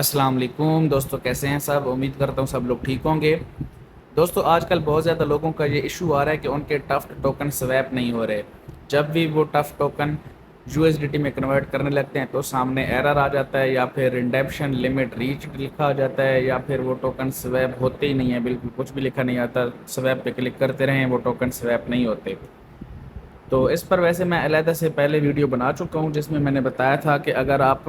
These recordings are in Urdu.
السلام علیکم دوستو، کیسے ہیں سب؟ امید کرتا ہوں سب لوگ ٹھیک ہوں گے۔ دوستو آج کل بہت زیادہ لوگوں کا یہ ایشو آ رہا ہے کہ ان کے ٹفٹ ٹوکن سویپ نہیں ہو رہے۔ جب بھی وہ ٹفٹ token U S D T میں کنورٹ کرنے لگتے ہیں تو سامنے ایرر آ جاتا ہے، یا پھر ریڈیمپشن لمٹ ریچڈ لکھا آ جاتا ہے، یا پھر وہ ٹوکن سویپ ہوتے ہی نہیں ہیں، بالکل کچھ بھی لکھا نہیں آتا، سویپ پہ کلک کرتے رہیں وہ ٹوکن سویپ نہیں ہوتے۔ تو اس پر ویسے میں علیحدہ سے پہلے ویڈیو بنا چکا ہوں جس میں نے بتایا تھا کہ اگر آپ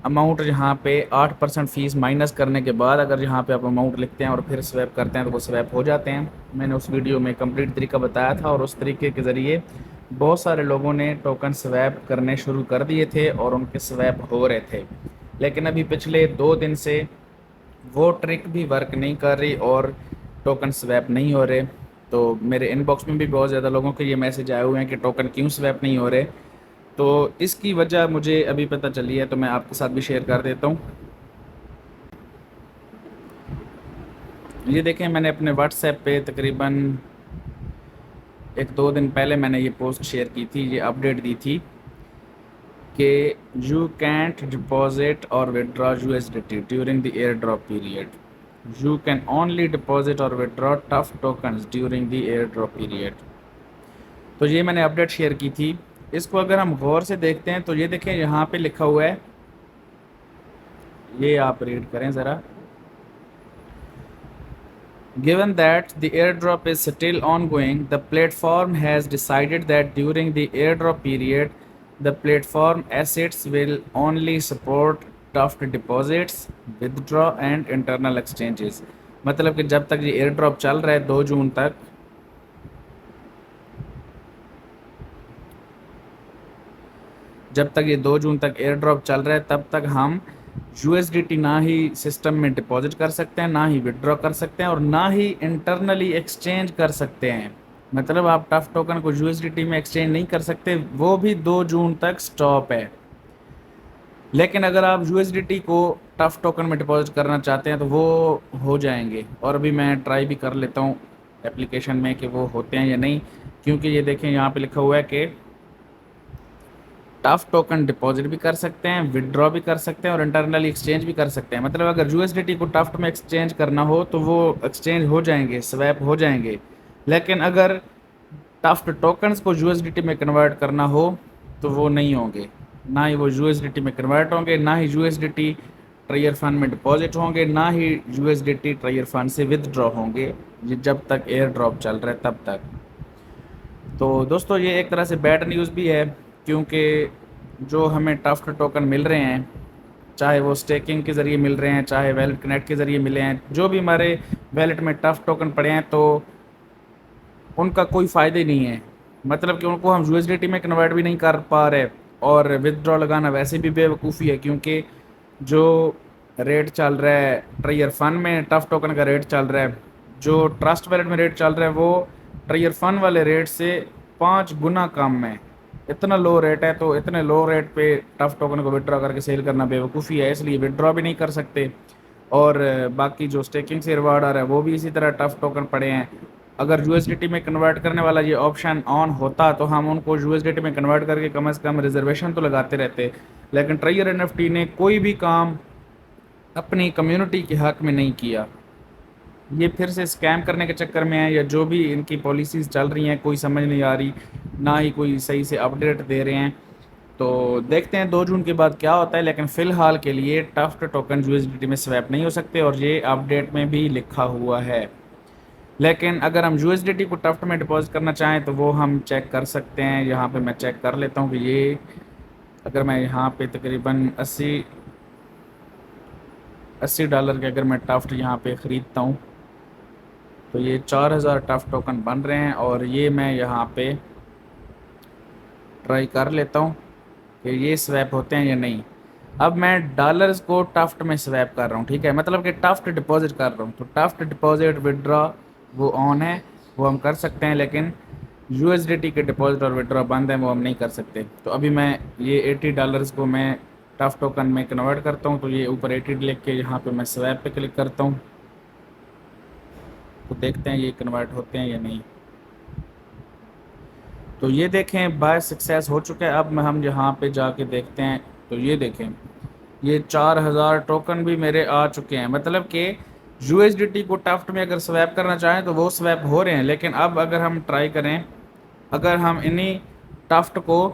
اماؤنٹ جہاں پہ 8% فیس مائنس کرنے کے بعد اگر جہاں پہ آپ اماؤنٹ لکھتے ہیں اور پھر سویپ کرتے ہیں تو وہ سویپ ہو جاتے ہیں۔ میں نے اس ویڈیو میں کمپلیٹ طریقہ بتایا تھا، اور اس طریقے کے ذریعے بہت سارے لوگوں نے ٹوکن سویپ کرنے شروع کر دیے تھے اور ان کے سویپ ہو رہے تھے، لیکن ابھی پچھلے 2 دن سے وہ ٹرک بھی ورک نہیں کر رہی اور ٹوکن سویپ نہیں ہو رہے۔ تو میرے ان باکس میں بھی بہت زیادہ لوگوں کے یہ میسج آئے ہوئے ہیں کہ ٹوکن کیوں سویپ نہیں ہو رہے۔ تو اس کی وجہ مجھے ابھی پتہ چلی ہے، تو میں آپ کے ساتھ بھی شیئر کر دیتا ہوں۔ یہ دیکھیں، میں نے اپنے واٹس ایپ پہ تقریباً 1-2 دن پہلے میں نے یہ پوسٹ شیئر کی تھی، یہ اپڈیٹ دی تھی کہ you can't deposit or withdraw U S D T during the airdrop period. You can only deposit or withdraw tough tokens during the airdrop period. تو یہ میں نے اپڈیٹ شیئر کی تھی۔ اس کو اگر ہم غور سے دیکھتے ہیں تو یہ دیکھیں یہاں پہ لکھا ہوا ہے، یہ آپ ریڈ کریں ذرا۔ Given that the airdrop is still ongoing, the platform has decided that during the airdrop period, the platform assets will only support Tuft deposits, withdraw and internal exchanges۔ مطلب کہ جب تک یہ ایئر ڈراپ چل رہا ہے 2 جون تک، جب تک یہ 2 جون تک ایئر ڈراپ چل رہا ہے تب تک ہم یو ایس ڈی ٹی نہ ہی سسٹم میں ڈپازٹ کر سکتے ہیں، نہ ہی وڈرا کر سکتے ہیں، اور نہ ہی انٹرنلی ایکسچینج کر سکتے ہیں۔ مطلب آپ ٹف ٹوکن کو یو ایس ڈی ٹی میں ایکسچینج نہیں کر سکتے، وہ بھی 2 جون تک سٹاپ ہے۔ لیکن اگر آپ یو ایس ڈی ٹی کو ٹف ٹوکن میں ڈپازٹ کرنا چاہتے ہیں تو وہ ہو جائیں گے، اور ابھی میں ٹرائی بھی کر لیتا ہوں اپلیکیشن میں کہ وہ ہوتے ہیں یا نہیں، کیونکہ یہ دیکھیں یہاں پہ لکھا ہوا ہے کہ ٹف ٹوکن ڈپازٹ بھی کر سکتے ہیں، وڈرا بھی کر سکتے ہیں، اور انٹرنلی ایکسچینج بھی کر سکتے ہیں۔ مطلب اگر یو ایس ڈی ٹی کو ٹفٹ میں ایکسچینج کرنا ہو تو وہ ایکسچینج ہو جائیں گے، سویپ ہو جائیں گے، لیکن اگر ٹفٹ ٹوکنز کو یو ایس ڈی ٹی میں کنورٹ کرنا ہو تو وہ نہیں ہوں گے، نہ ہی وہ یو ایس ڈی ٹی میں کنورٹ ہوں گے، نہ ہی you S D T ٹریئر fund میں ڈپازٹ ہوں گے، نہ ہی you S D T ٹریئر fund سے ودڈرا ہوں گے، یہ جب تک ایئر ڈراپ چل رہا ہے تب تک۔ تو دوستو یہ ایک طرح سے بیڈ نیوز بھی ہے، کیونکہ جو ہمیں ٹفٹ ٹوکن مل رہے ہیں، چاہے وہ سٹیکنگ کے ذریعے مل رہے ہیں، چاہے ویلٹ کنیکٹ کے ذریعے ملے ہیں، جو بھی ہمارے ویلٹ میں ٹفٹ ٹوکن پڑے ہیں، تو ان کا کوئی فائدہ ہی نہیں ہے۔ مطلب کہ ان کو ہم یو ایس ڈی ٹی میں کنورٹ بھی نہیں کر پا رہے، اور ودڈرا لگانا ویسے بھی بے وقوفی ہے، کیونکہ جو ریٹ چل رہا ہے ٹریئر فن میں ٹف ٹوکن کا ریٹ چل رہا ہے، جو ٹرسٹ ویلٹ میں ریٹ چل رہا ہے وہ ٹریئر فن والے ریٹ سے 5 گنا کم ہے۔ اتنا لو ریٹ ہے، تو اتنے لو ریٹ پہ ٹف ٹوکن کو وڈرا کر کے سیل کرنا بے وقوفی ہے، اس لیے وڈرا بھی نہیں کر سکتے۔ اور باقی جو سٹیکنگ سے ریوارڈ آ رہا ہے وہ بھی اسی طرح ٹف ٹوکن پڑے ہیں۔ اگر یو ایس ڈی ٹی میں کنورٹ کرنے والا یہ آپشن آن ہوتا تو ہم ان کو یو ایس ڈی ٹی میں کنورٹ کر کے کم از کم ریزرویشن تو لگاتے رہتے، لیکن ٹریئر این ایف ٹی نے کوئی بھی کام اپنی کمیونٹی کے حق میں نہیں کیا۔ یہ پھر سے اسکیم کرنے کے چکر میں ہے، یا جو بھی ان کی پالیسیز چل رہی ہیں کوئی سمجھ نہیں آ رہی، نہ ہی کوئی صحیح سے اپڈیٹ دے رہے ہیں۔ تو دیکھتے ہیں 2 جون کے بعد کیا ہوتا ہے، لیکن فی الحال کے لیے ٹفٹ token U S D T میں سویپ نہیں ہو سکتے، اور یہ اپڈیٹ میں بھی لکھا ہوا ہے۔ لیکن اگر ہم یو ایس ڈی ٹی کو ٹفٹ میں ڈپازٹ کرنا چاہیں تو وہ ہم چیک کر سکتے ہیں۔ یہاں پہ میں چیک کر لیتا ہوں کہ یہ اگر میں یہاں پہ تقریباً $80 کے اگر میں ٹفٹ یہاں پہ خریدتا ہوں تو یہ 4000 ٹف ٹوکن بن رہے ہیں، اور یہ میں یہاں پہ ٹرائی کر لیتا ہوں کہ یہ سویپ ہوتے ہیں یا نہیں۔ اب میں ڈالرز کو ٹفٹ میں سویپ کر رہا ہوں، ٹھیک ہے، مطلب کہ ٹفٹ ڈپازٹ کر رہا ہوں، تو ٹفٹ ڈپازٹ وڈرا وہ آن ہے، وہ ہم کر سکتے ہیں، لیکن یو ایس ڈی ٹی کے ڈپازٹ اور وڈرا بند ہیں، وہ ہم نہیں کر سکتے۔ تو ابھی میں یہ $80 کو میں ٹف ٹوکن میں کنورٹ کرتا ہوں، تو یہ اوپر 80 لکھ کے یہاں پہ میں سویپ پہ کلک کرتا ہوں، تو دیکھتے ہیں یہ کنورٹ ہوتے ہیں یا نہیں۔ تو یہ دیکھیں بائی سکسیس ہو چکا ہے۔ اب ہم یہاں پہ جا کے دیکھتے ہیں، تو یہ دیکھیں یہ 4000 ٹوکن بھی میرے آ چکے ہیں، مطلب کہ یو ایس ڈی ٹی کو ٹفٹ میں اگر سویپ کرنا چاہیں تو وہ سویپ ہو رہے ہیں، لیکن اب اگر ہم ٹرائی کریں، اگر ہم انہی ٹفٹ کو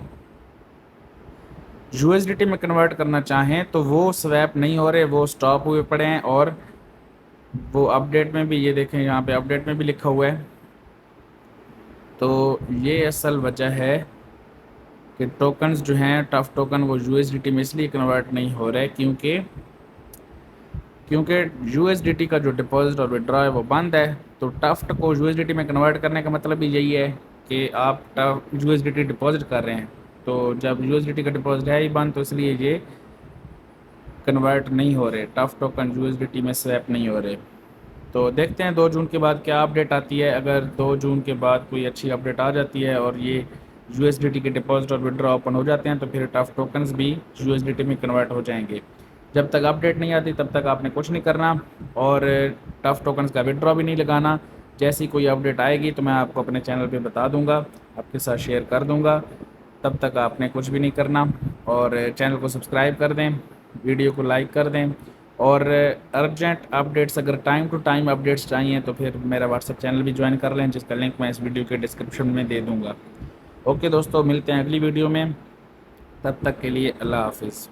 یو ایس ڈی ٹی میں کنورٹ کرنا چاہیں تو وہ سویپ نہیں ہو رہے، وہ سٹاپ ہوئے پڑے ہیں، اور وہ اپ ڈیٹ میں بھی، یہ دیکھیں یہاں پہ اپ ڈیٹ میں بھی لکھا ہوا ہے۔ تو یہ اصل وجہ ہے کہ ٹوکنز جو ہیں ٹف ٹوکن وہ یو ایس ڈی ٹی میں اس لیے کنورٹ نہیں ہو رہے کیونکہ یو ایس ڈی ٹی کا جو ڈپازٹ اور وڈرا ہے وہ بند ہے۔ تو ٹفٹ کو یو ایس ڈی ٹی میں کنورٹ کرنے کا مطلب ہی یہی ہے کہ آپ you S D T deposit کر رہے ہیں، تو جب یو ایس ڈی ٹی کا ڈپازٹ ہے ہی بند، تو اس لیے یہ کنورٹ نہیں ہو رہے، tough token U S D T میں سویپ نہیں ہو رہے۔ تو دیکھتے ہیں 2 جون کے بعد کیا اپڈیٹ آتی ہے۔ اگر 2 جون کے بعد کوئی اچھی اپڈیٹ آ جاتی ہے اور یہ یو ایس ڈی ٹی کے ڈپازٹ اور وڈرا اوپن ہو جاتے ہیں تو پھر ٹف ٹوکنز بھی یو ایس ڈی ٹی میں کنورٹ ہو جائیں گے۔ جب تک اپڈیٹ نہیں آتی تب تک آپ نے کچھ نہیں کرنا، اور ٹف ٹوکنز کا وڈرا بھی نہیں لگانا۔ جیسی کوئی اپڈیٹ آئے گی تو میں آپ کو اپنے چینل پہ بتا دوں گا، آپ کے ساتھ شیئر کر دوں گا۔ تب تک آپ نے کچھ بھی نہیں کرنا، اور چینل کو سبسکرائب کر دیں، ویڈیو کو لائک کر دیں، اور ارجنٹ اپڈیٹس اگر ٹائم ٹو ٹائم اپڈیٹس چاہیے تو پھر میرا واٹس ایپ چینل بھی جوائن کر لیں، جس کا لنک میں اس ویڈیو کے ڈسکرپشن میں دے دوں گا۔ اوکے دوستو، ملتے ہیں اگلی ویڈیو میں، تب تک کے لیے اللہ حافظ۔